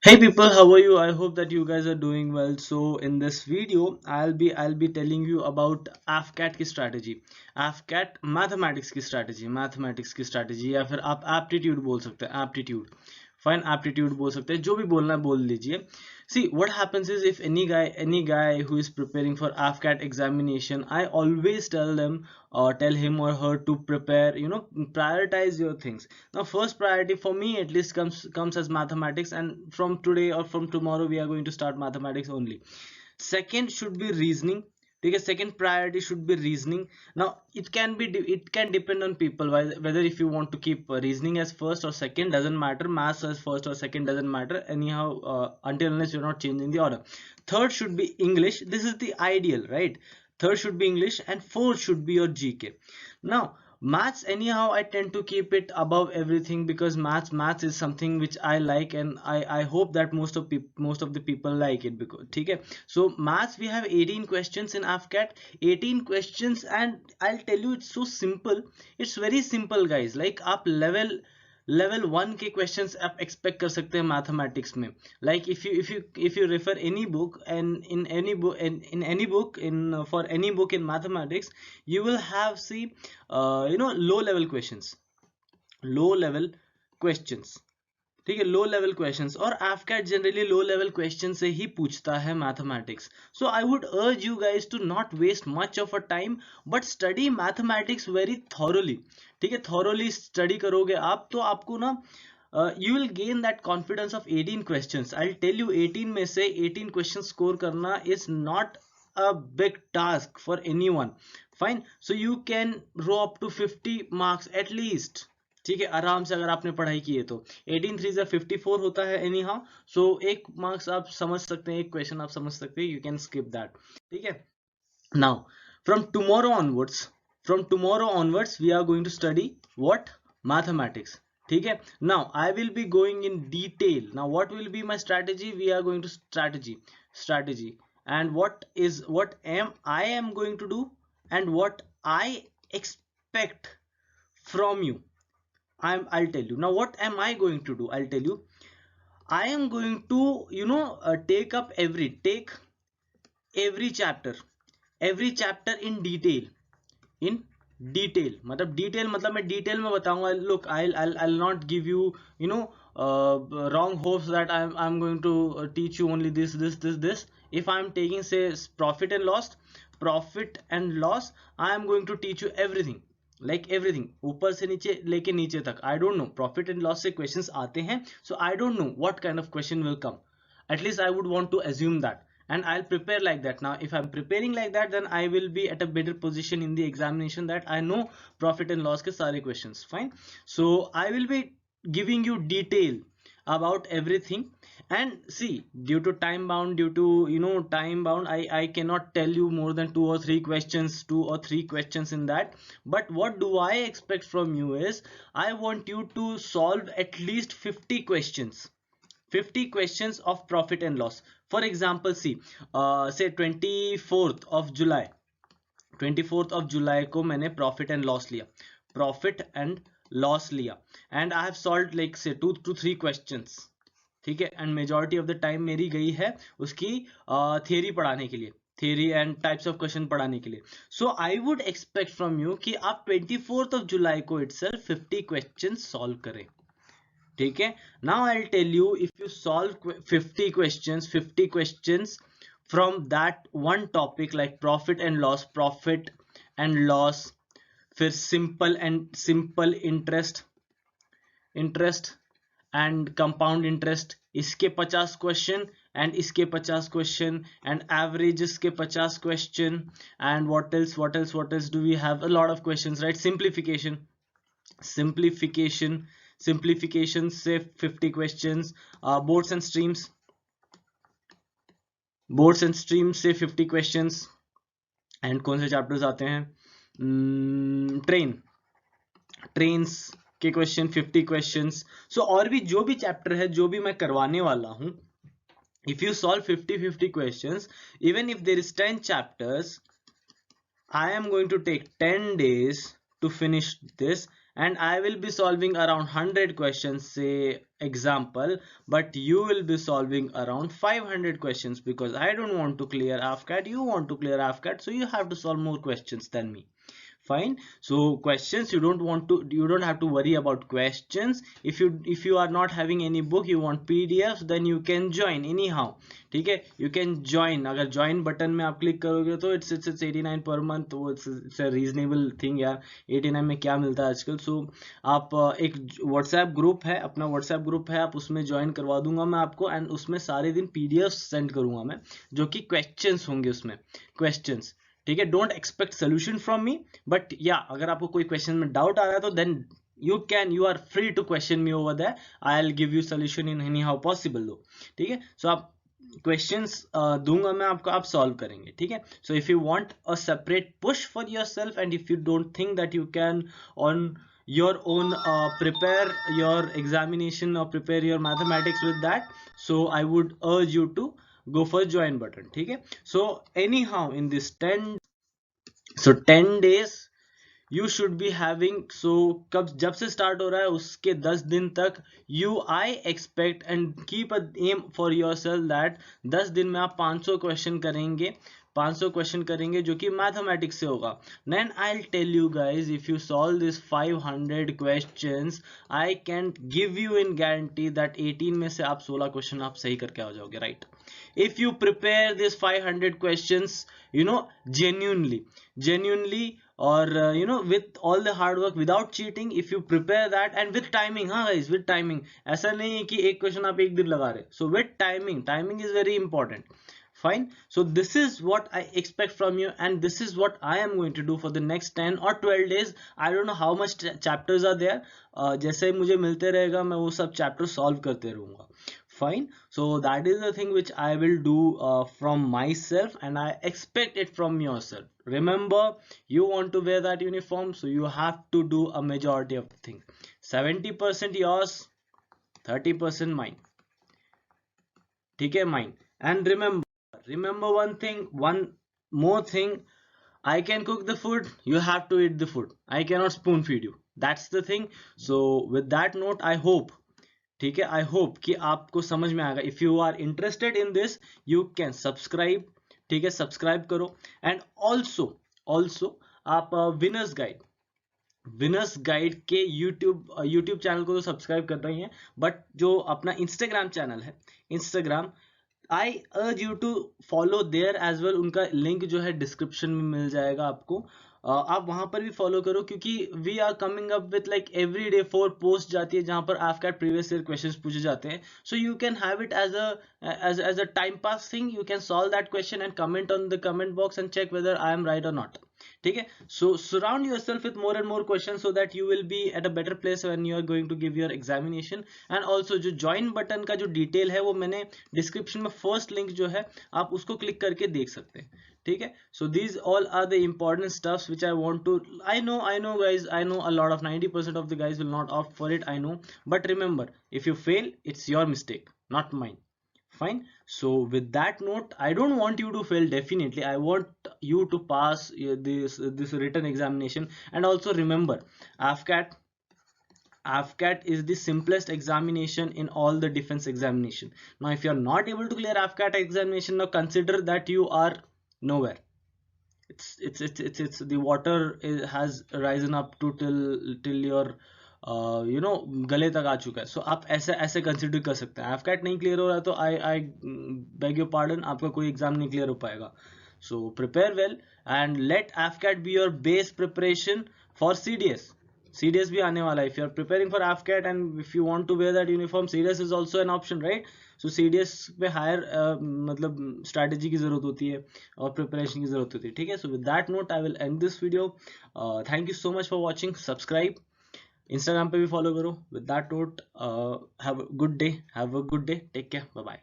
Hey people, how are you? I hope that you guys are doing well. So in this video, I'll be telling you about Afcat की strategy. Afcat mathematics की strategy या फिर आप aptitude बोल सकते हैं aptitude. Fine, aptitude बोल सकते हैं, जो भी बोलना है बोल लीजिए. See, what happens is if any guy who is preparing for AFCAT examination, I always tell them or tell him or her to prepare, prioritize your things. Now, first priority for me at least comes as mathematics, and from today or from tomorrow we are going to start mathematics only. Second should be reasoning. Because second priority should be reasoning. Now it can depend on people whether if you want to keep reasoning as first or second doesn't matter, maths as first or second doesn't matter anyhow, until unless you're not changing the order. Third should be English. This is the ideal, right? Third should be English, and fourth should be your GK. Now maths anyhow I tend to keep it above everything because maths is something which I like, and I hope that most of the people like it. Because okay, so maths we have 18 questions in AFCAT. 18 questions, and I'll tell you it's so simple. It's very simple, guys. Like आप level 1 के questions आप expect कर सकते हैं mathematics में. Like if you refer any book, and in any book in any book in for any book in mathematics, you will have see low level questions. ठीक है, low level questions, और AFCAT generally low level question से ही पूछता है mathematics. So I would urge you guys to not waste much of a time, but study mathematics very thoroughly. ठीक है, thoroughly study करोगे आप तो आपको ना you will gain that confidence of 18 questions. I'll tell you 18 में से 18 questions score करना is not a big task for anyone. Fine, so you can row up to 50 marks at least. ठीक है, आराम से अगर आपने पढ़ाई की है तो 18 3 जा 54 होता है एनी हाउ. सो एक मार्क्स आप समझ सकते हैं, एक क्वेश्चन आप समझ सकते हैं, यू कैन स्किप दैट. ठीक है. Now from tomorrow onwards we are going to study what mathematics. ठीक है. Now I will be going in detail. Now what will be my strategy? We are going to strategy and what am I am going to do, and what I expect from you. I'll tell you. Now what am I going to do? I'll tell you. I am going to take every chapter in detail. In detail मतलब मैं detail में बताऊंगा. Look, I'll not give you wrong hopes that I'm going to teach you only this. If I'm taking say profit and loss, I am going to teach you everything. Like everything, ऊपर से नीचे लेके नीचे तक. I don't know, profit and loss से questions आते हैं, so I don't know what kind of question will come. At least I would want to assume that, and I'll prepare like that. Now if I'm preparing like that, then I will be at a better position in the examination, that I know profit and loss ke sare questions. Fine, so I will be giving you detail about everything. And see, due to time bound, I cannot tell you more than two or three questions in that. But what do I expect from you is, I want you to solve at least 50 questions. 50 questions of profit and loss. For example, see, say 24th of July को मैंने profit and loss लिया, and I have solved like से 2 to 3 questions. ठीक है, and majority of the time मेरी गई है उसकी थियरी पढ़ाने के लिए, theory and types of question पढ़ाने के लिए. So I would expect from you कि आप 24th of July को इटसेल्फ 50 क्वेश्चन सॉल्व करें. ठीक है. Now I will tell you, if you solve 50 questions from that one topic like profit and loss, फिर simple interest and compound interest, इसके 50 question, and इसके 50 question, and averages के 50 question, and what else do we have? A lot of questions, right? simplification से 50 questions. Boards and streams से 50 questions. And कौन से chapters आते हैं? ट्रेन्स के क्वेश्चन 50 क्वेश्चंस. सो और भी जो भी चैप्टर है, जो भी मैं करवाने वाला हूं, if you solve 50 questions, even if there is 10 chapters, I am going to take 10 days to finish this, and I will be solving around 100 questions, say example, but you will be solving around 500 questions because I don't want to clear AFCAT, you want to clear AFCAT, so you have to solve more questions than me. Fine. So questions, you don't have to worry about questions. If you are not having any book, you want PDFs, then you can join anyhow. ठीक है, you can join. अगर join button में आप click करोगे तो it's 89 per month, तो it's a reasonable thing यार. 89 में क्या मिलता है आजकल. So आप एक WhatsApp ग्रुप है, अपना WhatsApp ग्रुप है, आप उसमें ज्वाइन करवा दूंगा मैं आपको, एंड उसमें सारे दिन PDF सेंड करूंगा मैं, जो कि क्वेश्चंस होंगे उसमें, क्वेश्चंस. ठीक है, don't expect solution from me, but या अगर आपको कोई क्वेश्चन में डाउट आ रहा है तो then you are free to question me over that. I will give you solution in any how possible though. ठीक है, सो आप क्वेश्चंस दूंगा मैं आपको, आप सॉल्व करेंगे. ठीक है, so if you want a separate push for yourself and if you don't think that you can on your own prepare your examination or prepare your mathematics with that, so I would urge you to go for join button. ठीक है, so anyhow in this 10 days you should be having, so कब जब से start हो रहा है उसके 10 दिन तक I expect and keep a aim for yourself that 10 दिन में आप 500 क्वेश्चन करेंगे, 500 क्वेश्चन करेंगे जो कि मैथमेटिक्स से होगा. Then I will tell you guys, if you solve this 500 questions, I can give you in guarantee that 18 में से आप 16 क्वेश्चन आप सही करके आ जाओगे. Right, if you prepare this 500 questions, genuinely, or with all the hard work, without cheating, if you prepare that and with timing. हाँ guys, with timing. ऐसा नहीं है कि एक क्वेश्चन आप एक दिन लगा रहे. So with timing is very important. Fine, so this is what I expect from you, and this is what I am going to do for the next 10 or 12 days. I don't know how much chapters are there. जैसे मुझे मिलते रहेगा मैं वो सब chapter solve करते रहूंगा. Fine, so that is the thing which I will do from myself, and I expect it from yourself. Remember, you want to wear that uniform, so you have to do a majority of the things. 70% yours, 30% mine. ठीक है, mine. And remember one more thing, I can cook the food, you have to eat the food. I cannot spoon feed you. That's the thing. So with that note, I hope, ठीक है, I hope कि आपको समझ में आएगा. If you are interested in this, you can subscribe. ठीक है, subscribe करो. एंड ऑल्सो आप विनर्स गाइड के यूट्यूब चैनल को तो सब्सक्राइब कर रही हैं, बट जो अपना इंस्टाग्राम चैनल है, Instagram, I urge you to follow there as well. उनका लिंक जो है डिस्क्रिप्शन में मिल जाएगा आपको. आप वहां पर भी फॉलो करो, क्योंकि we are coming up with like every day 4 post जाती है जहां पर AFCAT प्रीवियस ईयर क्वेश्चंस पूछे जाते हैं. So you can have it as a time pass thing. You can solve that question and comment on the comment box and check whether I am right or not. ठीक है, so surround yourself with more and more question so that you will be at a better place when you are going to give your examination. And also जो join button का जो detail है वो मैंने description में first link जो है आप उसको क्लिक करके देख सकते हैं. ठीक है, so these all are the important stuffs which I want to. I know guys, I know a lot of 90% of the guys will not opt for it, I know, but remember, if you fail, it's your mistake, not mine. Fine, so with that note, I don't want you to fail. Definitely I want you to pass this written examination. And also remember, AFCAT is the simplest examination in all the defense examination. Now if you are not able to clear AFCAT examination, now consider that you are nowhere. It's the water has risen up to till your गले तक आ चुका है. सो आप ऐसे consider कर सकते हैं. AFCAT नहीं क्लियर हो रहा तो आई बेग योर पार्डन, आपका कोई एग्जाम नहीं क्लियर हो पाएगा. So prepare well and let AFCAT be your base preparation for CDS भी आने वाला है. If you are preparing for AFCAT and if you want to wear that uniform, CDS is also an option, right. So CDS पे higher मतलब strategy की जरूरत होती है और प्रिपरेशन की जरूरत होती है. ठीक है, so with that note I will end this video. Thank you so much for watching. Subscribe, Instagram पे भी फॉलो करो. With that note, have a good day, take care, bye bye.